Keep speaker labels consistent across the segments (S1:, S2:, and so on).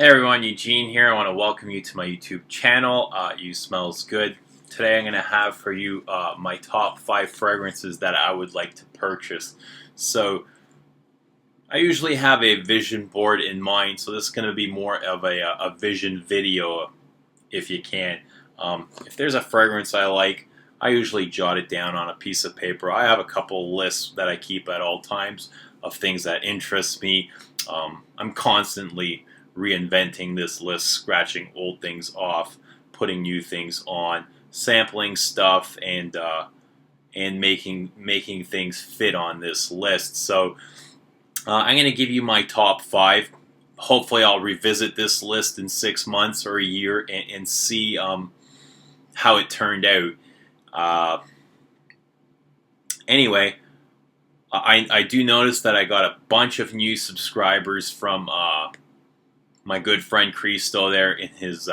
S1: Hey everyone, Eugene here. I want to welcome you to my YouTube channel. You Smells Good. Today I'm going to have for you my top 5 fragrances that I would like to purchase. So I usually have a vision board in mind, so this is going to be more of a vision video if you can. If there's a fragrance I like, I usually jot it down on a piece of paper. I have a couple lists that I keep at all times of things that interest me. I'm constantly reinventing this list, scratching old things off, putting new things on, sampling stuff, and making things fit on this list. So I'm going to give you my top 5. Hopefully, I'll revisit this list in 6 months or a year and see how it turned out. Anyway, I do notice that I got a bunch of new subscribers from my good friend Cristo there in his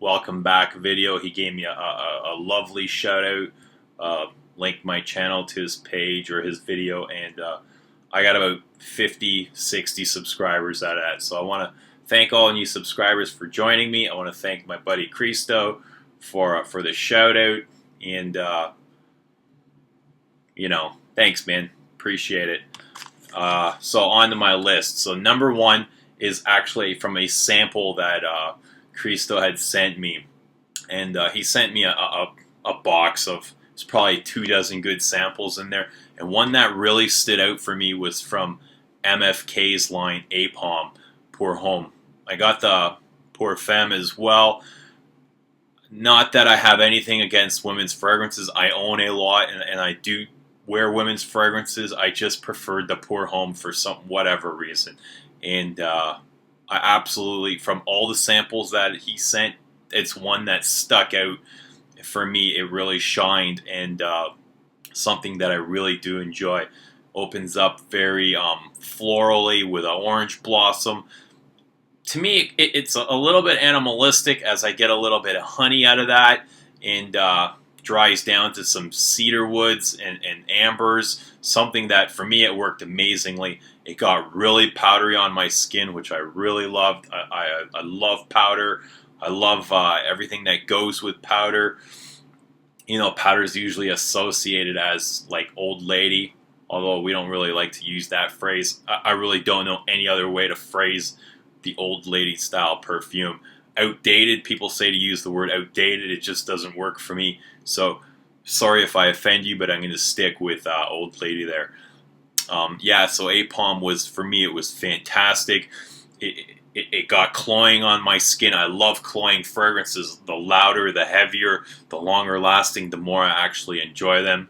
S1: welcome back video. He gave me a lovely shout out, linked my channel to his page or his video, and I got about 50, 60 subscribers out of that. So I want to thank all new subscribers for joining me. I want to thank my buddy Cristo for the shout out, and thanks, man. Appreciate it. So on to my list. So number 1 is actually from a sample that Cristo had sent me, and he sent me a box of, it's probably 24 good samples in there, and one that really stood out for me was from MFK's line Apom Pour Homme. I got the Pour Femme as well. Not that I have anything against women's fragrances. I own a lot, and I do wear women's fragrances. I just preferred the Pour Homme for whatever reason. And I absolutely, from all the samples that he sent, it's one that stuck out for me. It really shined, and something that I really do enjoy. Opens up very florally with an orange blossom. To me, it's a little bit animalistic, as I get a little bit of honey out of that, and dries down to some cedar woods and ambers, something that for me it worked amazingly. It got really powdery on my skin, which I really loved. I love powder. I love everything that goes with powder. Powder is usually associated as like old lady, although we don't really like to use that phrase. I really don't know any other way to phrase the old lady style perfume. Outdated, people say to use the word outdated. It just doesn't work for me. So sorry if I offend you, but I'm going to stick with old lady there. So Apom was, for me, it was fantastic. It got cloying on my skin. I love cloying fragrances. The louder, the heavier, the longer lasting, the more I actually enjoy them.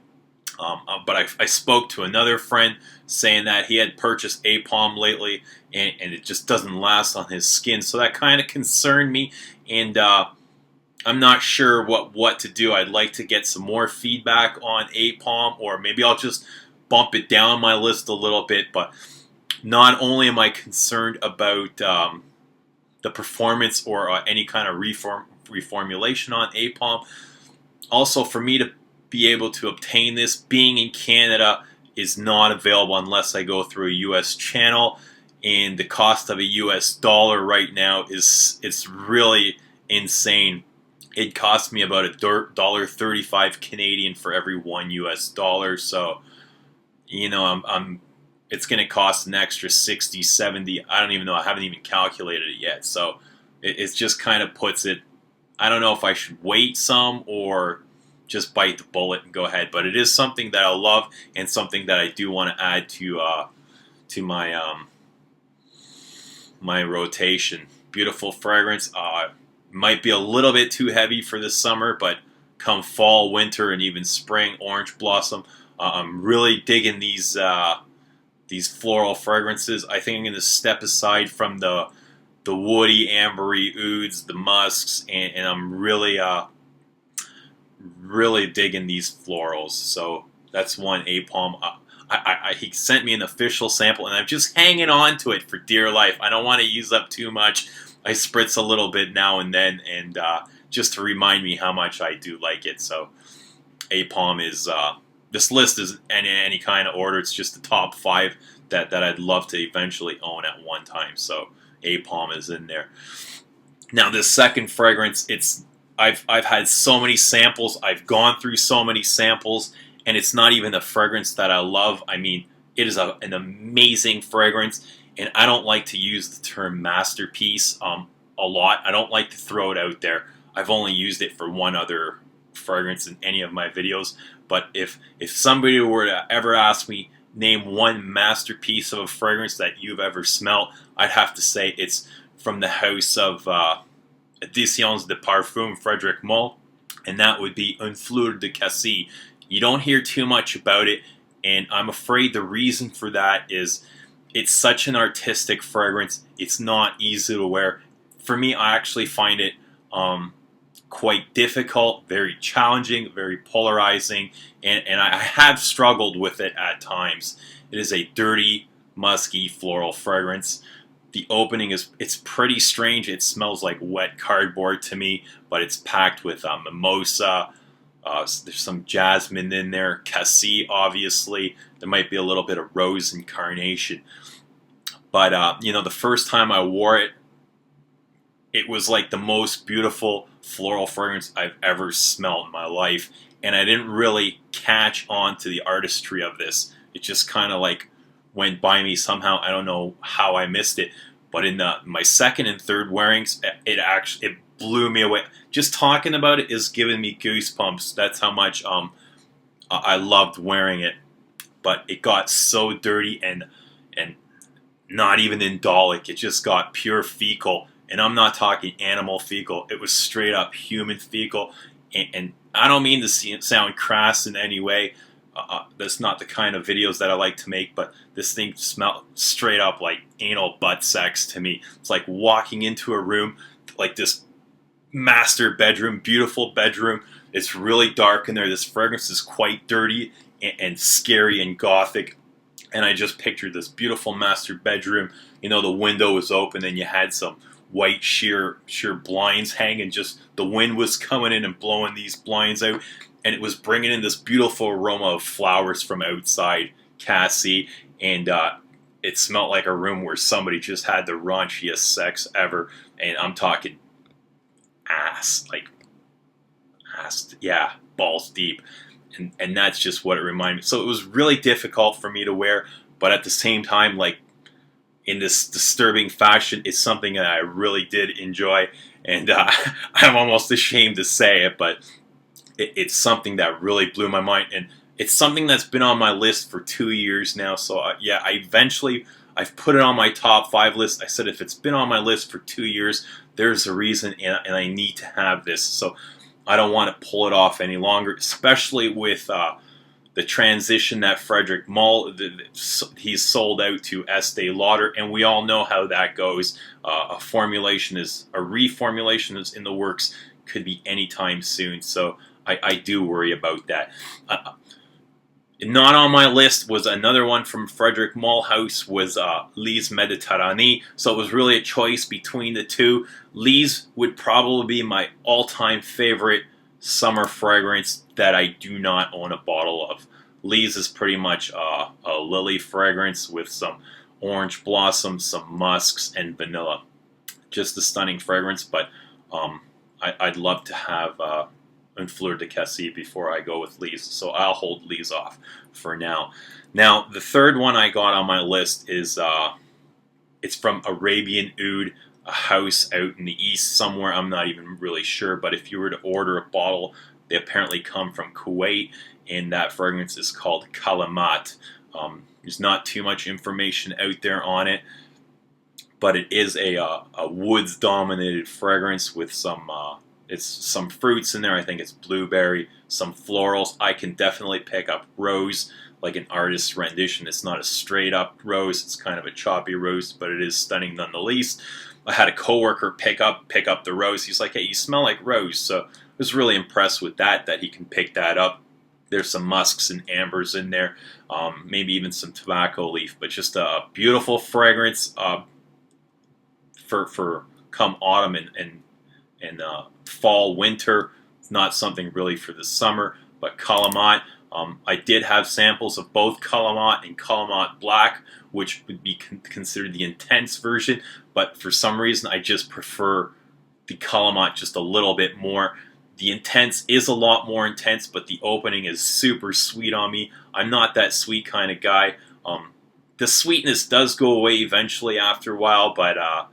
S1: But I spoke to another friend saying that he had purchased Apom lately, and it just doesn't last on his skin. So that kind of concerned me, and I'm not sure what to do. I'd like to get some more feedback on Apom, or maybe I'll just bump it down my list a little bit. But not only am I concerned about the performance or any kind of reformulation on Apom, also for me to be able to obtain this, being in Canada, is not available unless I go through a U.S. channel, and the cost of a U.S. dollar right now it's really insane. It costs me about $1.35 Canadian for every $1 US. So it's going to cost an extra 60, 70. I don't even know. I haven't even calculated it yet. So it just kind of puts it, I don't know if I should wait some or just bite the bullet and go ahead. But it is something that I love, and something that I do want to add to my my rotation. Beautiful fragrance. Might be a little bit too heavy for this summer, but come fall, winter, and even spring, orange blossom, I'm really digging these floral fragrances. I think I'm going to step aside from the woody, ambery ouds, the musks, and I'm really digging these florals. So that's one Apom. He sent me an official sample, and I'm just hanging on to it for dear life. I don't want to use up too much. I spritz a little bit now and then, and just to remind me how much I do like it. So Apom is, this list is in any kind of order. It's just the top 5 that I'd love to eventually own at one time. So apalm is in there. Now this second fragrance, I've had so many samples. I've gone through so many samples, and it's not even a fragrance that I love. I mean, it is an amazing fragrance, and I don't like to use the term masterpiece a lot. I don't like to throw it out there. I've only used it for one other fragrance in any of my videos. But if somebody were to ever ask me, name one masterpiece of a fragrance that you've ever smelled, I'd have to say it's from the house of Editions de Parfum Frederic Malle, and that would be Un Fleur de Cassis. You don't hear too much about it, and I'm afraid the reason for that is it's such an artistic fragrance. It's not easy to wear. For me, I actually find it quite difficult, very challenging, very polarizing, and I have struggled with it at times. It is a dirty, musky, floral fragrance. The opening it's pretty strange. It smells like wet cardboard to me, but it's packed with mimosa. There's some jasmine in there, cassis, obviously. There might be a little bit of rose and carnation. But the first time I wore it, it was like the most beautiful floral fragrance I've ever smelled in my life, and I didn't really catch on to the artistry of this. It just kind of like went by me somehow. I don't know how I missed it, but in my second and third wearings, it blew me away. Just talking about it is giving me goosebumps. That's how much I loved wearing it. But it got so dirty and not even indolic. It just got pure fecal. And I'm not talking animal fecal. It was straight up human fecal. And I don't mean to sound crass in any way. That's not the kind of videos that I like to make. But this thing smelled straight up like anal butt sex to me. It's like walking into a room, like this master bedroom, beautiful bedroom. It's really dark in there. This fragrance is quite dirty and scary and gothic. And I just pictured this beautiful master bedroom. The window was open and you had some white sheer blinds hanging. Just the wind was coming in and blowing these blinds out, and it was bringing in this beautiful aroma of flowers from outside, cassis, and it smelled like a room where somebody just had the raunchiest sex ever. And I'm talking ass, yeah, balls deep, and that's just what it reminded me. So it was really difficult for me to wear, but at the same time, like, in this disturbing fashion, it's something that I really did enjoy, and I'm almost ashamed to say it, but it's something that really blew my mind, and it's something that's been on my list for 2 years now. So yeah, I've put it on my top 5 list. I said if it's been on my list for 2 years, there's a reason, and I need to have this. So I don't want to pull it off any longer, especially with the transition that Frederic Malle, he's sold out to Estee Lauder, and we all know how that goes. A reformulation is in the works, could be anytime soon. So I do worry about that. Not on my list was another one from Frederic Malle House, was Lise Méditerranée. So it was really a choice between the two. Lise would probably be my all-time favorite summer fragrance that I do not own a bottle of. Lise is pretty much a lily fragrance with some orange blossoms, some musks, and vanilla. Just a stunning fragrance, but I'd love to have Un Fleur de Cassis before I go with Lise, so I'll hold Lise off for now. Now, the third one I got on my list is it's from Arabian Oud, a house out in the east somewhere. I'm not even really sure, but if you were to order a bottle, they apparently come from Kuwait, and that fragrance is called Kalamata. There's not too much information out there on it, but it is a woods-dominated fragrance with some fruits in there. I think it's blueberry, some florals. I can definitely pick up rose, like an artist's rendition. It's not a straight-up rose. It's kind of a choppy rose, but it is stunning nonetheless. I had a coworker pick up the rose. He's like, "Hey, you smell like rose." So I was really impressed with that he can pick that up. There's some musks and ambers in there, maybe even some tobacco leaf, but just a beautiful fragrance for come autumn and fall, winter. It's not something really for the summer, but Kalamata, I did have samples of both Kalamata and Kalamata Black, which would be considered the intense version, but for some reason I just prefer the Kalamata just a little bit more. The intense is a lot more intense, but the opening is super sweet on me. I'm not that sweet kind of guy. The sweetness does go away eventually after a while, but I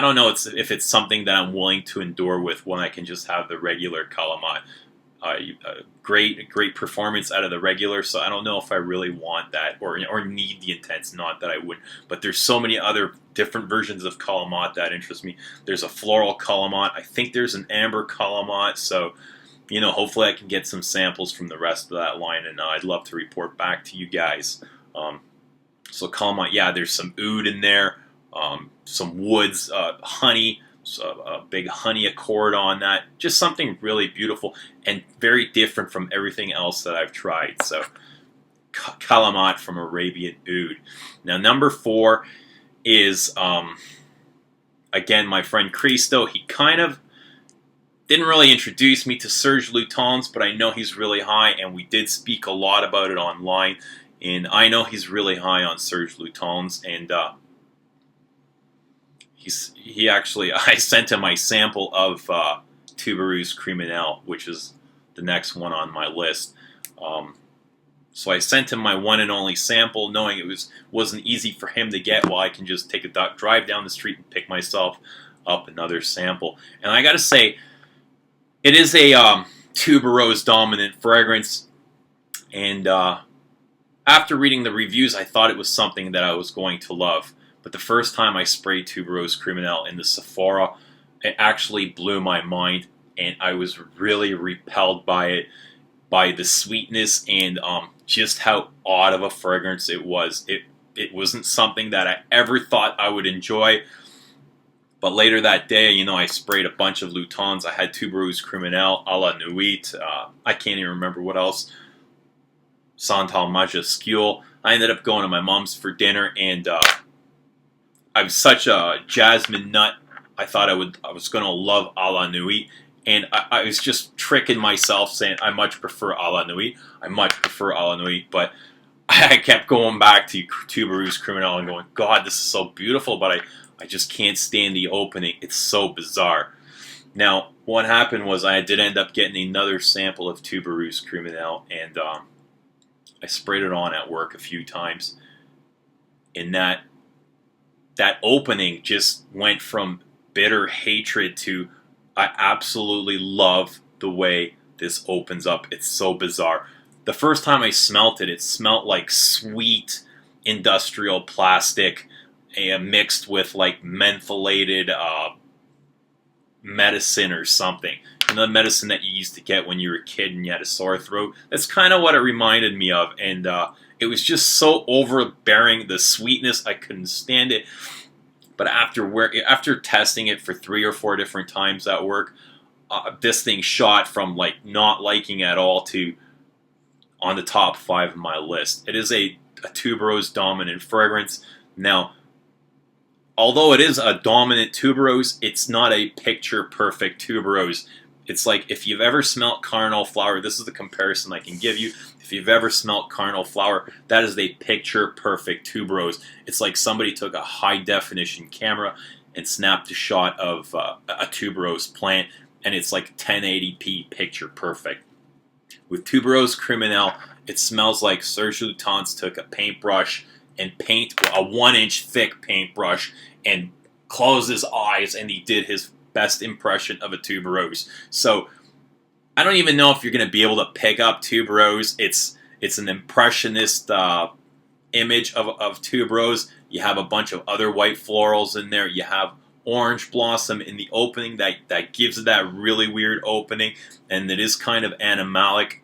S1: don't know if it's something that I'm willing to endure with when I can just have the regular Kalamata. Great performance out of the regular, so I don't know if I really want that or need the intense. Not that I would, but there's so many other different versions of Kalamata that interest me. There's a floral Kalamata. I think there's an amber Kalamata. So, hopefully I can get some samples from the rest of that line, and I'd love to report back to you guys. So Kalamata, yeah, there's some oud in there, some woods, honey. So a big honey accord on that. Just something really beautiful and very different from everything else that I've tried. So Kalamata from Arabian Oud. Now number 4 is, again, my friend Cristo. He kind of didn't really introduce me to Serge Lutens, but I know he's really high, and we did speak a lot about it online. And I know he's really high on Serge Lutens, and he actually, I sent him my sample of Tuberose Criminal, which is the next one on my list. So I sent him my one and only sample, knowing it wasn't easy for him to get. Well, I can just take a drive down the street and pick myself up another sample. And I got to say, it is a tuberose dominant fragrance. And after reading the reviews, I thought it was something that I was going to love. But the first time I sprayed Tuberose Criminal in the Sephora, it actually blew my mind, and I was really repelled by it, by the sweetness and just how odd of a fragrance it was. It wasn't something that I ever thought I would enjoy. But later that day, I sprayed a bunch of Lutens. I had Tuberose Criminal, à la Nuit. I can't even remember what else. Santal Majuscule. I ended up going to my mom's for dinner, and I'm such a jasmine nut. I thought I was going to love à la Nuit, and I was just tricking myself saying I much prefer à la Nuit. I much prefer à la Nuit, but I kept going back to Tuberose Criminal and going, God, this is so beautiful, but I just can't stand the opening. It's so bizarre. Now, what happened was I did end up getting another sample of Tuberose Criminal, and I sprayed it on at work a few times, and that opening just went from bitter hatred to I absolutely love the way this opens up. It's so bizarre. The first time I smelt it smelled like sweet industrial plastic mixed with like mentholated medicine or something. The medicine that you used to get when you were a kid and you had a sore throat. That's kind of what it reminded me of, and it was just so overbearing. The sweetness, I couldn't stand it. But after testing it for 3 or 4 different times at work, this thing shot from like not liking at all to on the top 5 of my list. It is a tuberose dominant fragrance. Now, although it is a dominant tuberose, it's not a picture perfect tuberose. It's like if you've ever smelt Carnal flower, this is the comparison I can give you. If you've ever smelt Carnal flower, that is a picture-perfect tuberose. It's like somebody took a high-definition camera and snapped a shot of a tuberose plant, and it's like 1080p picture-perfect. With Tuberose Criminal, it smells like Serge Lutens took a paintbrush and a 1-inch thick paintbrush and closed his eyes, and he did his best impression of a tuberose. So I don't even know if you're going to be able to pick up tuberose. It's an impressionist image of tuberose. You have a bunch of other white florals in there. You have orange blossom in the opening that gives it that really weird opening, and it is kind of animalic,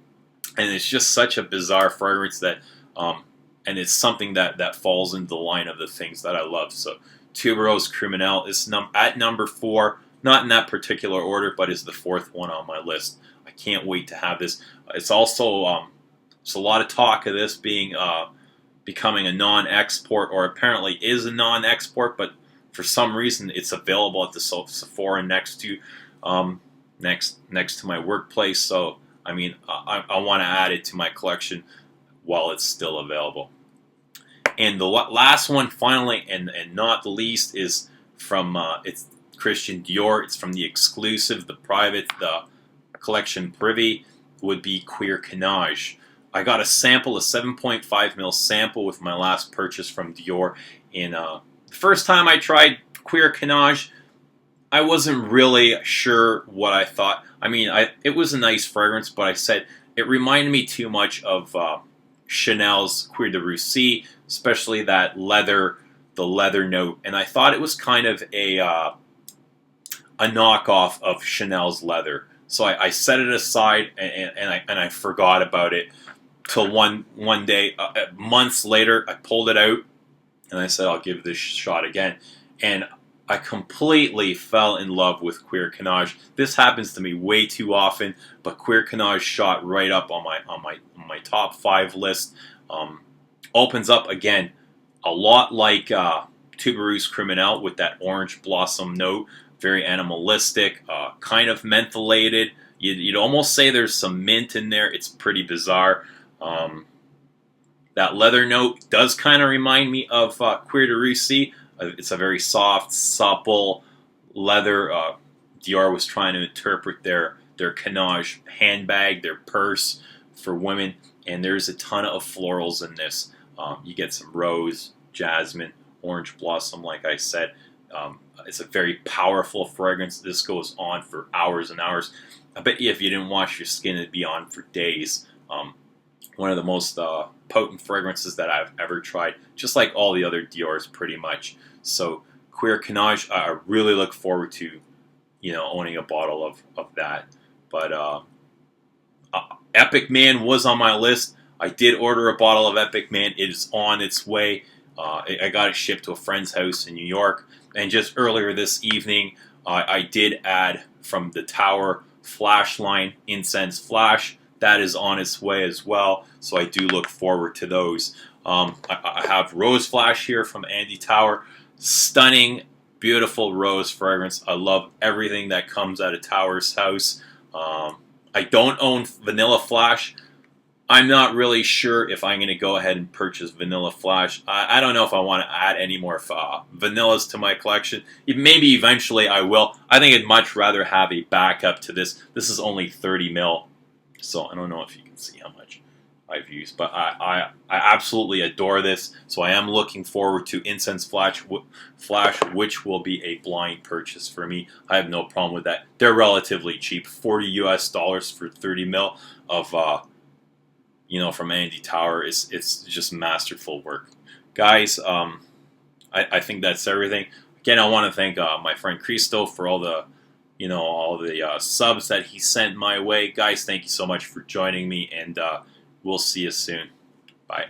S1: and it's just such a bizarre fragrance that and it's something that falls into the line of the things that I love. So Tuberose Criminal is at number 4. Not in that particular order, but is the 4th one on my list. I can't wait to have this. It's also it's a lot of talk of this being becoming a non-export, or apparently is a non-export, but for some reason it's available at the Sephora next to my workplace. So I mean, I want to add it to my collection while it's still available. And the last one, finally, and not the least, is from it's Christian Dior. It's from the exclusive, the private, the collection privy, would be Queer Canage. I got a sample, a 7.5 ml sample with my last purchase from Dior. And the first time I tried Queer Canage, I wasn't really sure what I thought. I mean, it was a nice fragrance, but I said it reminded me too much of Chanel's Cuir de Russie, especially that leather, the leather note. And I thought it was kind of a knockoff of Chanel's leather. So I set it aside and I forgot about it till one day, months later, I pulled it out and I said, I'll give this shot again. And I completely fell in love with Queer Canage. This happens to me way too often, but Queer Canage shot right up on my top 5 list. Opens up again a lot like Tuberose Criminal with that orange blossom note, very animalistic, kind of mentholated. You'd almost say there's some mint in there. It's pretty bizarre. That leather note does kind of remind me of Cuir de Russie. It's a very soft, supple leather. Dior was trying to interpret their Canage handbag, their purse for women, and there's a ton of florals in this. You get some rose, jasmine, orange blossom, like I said. It's a very powerful fragrance. This goes on for hours and hours. I bet you if you didn't wash your skin, it'd be on for days. One of the most potent fragrances that I've ever tried, just like all the other Dior's pretty much. So Queer Canage, I really look forward to, owning a bottle of that. But Epic Man was on my list. I did order a bottle of Epic Man. It is on its way. I got it shipped to a friend's house in New York. And just earlier this evening, I did add from the Tower Flash line, Incense Flash. That is on its way as well, so I do look forward to those. I have Rose Flash here from Andy Tower. Stunning, beautiful rose fragrance. I love everything that comes out of Tower's house. I don't own Vanilla Flash. I'm not really sure if I'm going to go ahead and purchase Vanilla Flash. I don't know if I want to add any more vanillas to my collection. Maybe eventually I will. I think I'd much rather have a backup to this. This is only 30 ml. So I don't know if you can see how much I've used, but I absolutely adore this. So I am looking forward to Incense Flash, which will be a blind purchase for me. I have no problem with that. They're relatively cheap, $40 US for 30 ml of from Andy Tower. It's just masterful work, guys. I think that's everything. Again, I want to thank my friend Cristo for all the subs that he sent my way. Guys, thank you so much for joining me, and we'll see you soon. Bye.